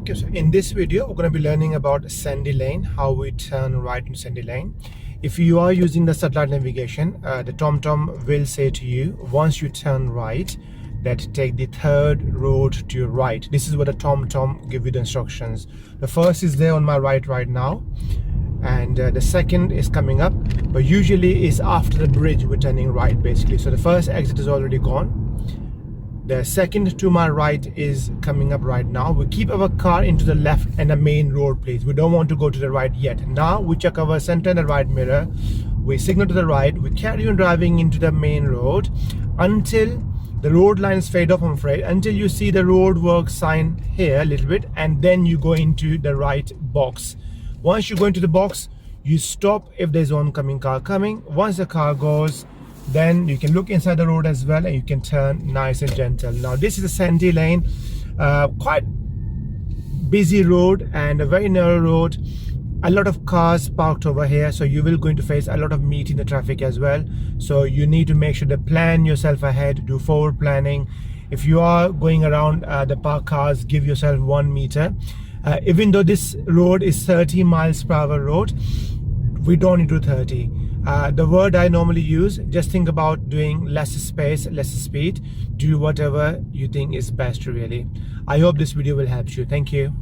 Okay, so in this video, we're going to be learning about Sandy Lane, how we turn right in Sandy Lane. If you are using the satellite navigation, the TomTom will say to you, once you turn right, that take the third road to your right. This is what the TomTom give you the instructions. The first is there on my right now, and the second is coming up, but usually is after the bridge we're turning right basically. So the first exit is already gone. The second to my right is coming up right now. We keep our car into the left and the main road, please. We don't want to go to the right yet. Now we check our center and the right mirror. We signal to the right. We carry on driving into the main road until the road lines fade off, I'm afraid, until you see the road work sign here a little bit, and then you go into the right box. Once you go into the box, you stop if there's oncoming car coming. Once the car goes, then you can look inside the road as well, and you can turn nice and gentle. Now this is a Sandy Lane, quite busy road and a very narrow road. A lot of cars parked over here, so you will going to face a lot of meet in the traffic as well. So you need to make sure to plan yourself ahead, do forward planning. If you are going around the parked cars, give yourself 1 meter. Even though this road is 30 miles per hour road, we don't need to do 30. The word I normally use, just think about doing less space, less speed. Do whatever you think is best really. I hope this video will help you. Thank you.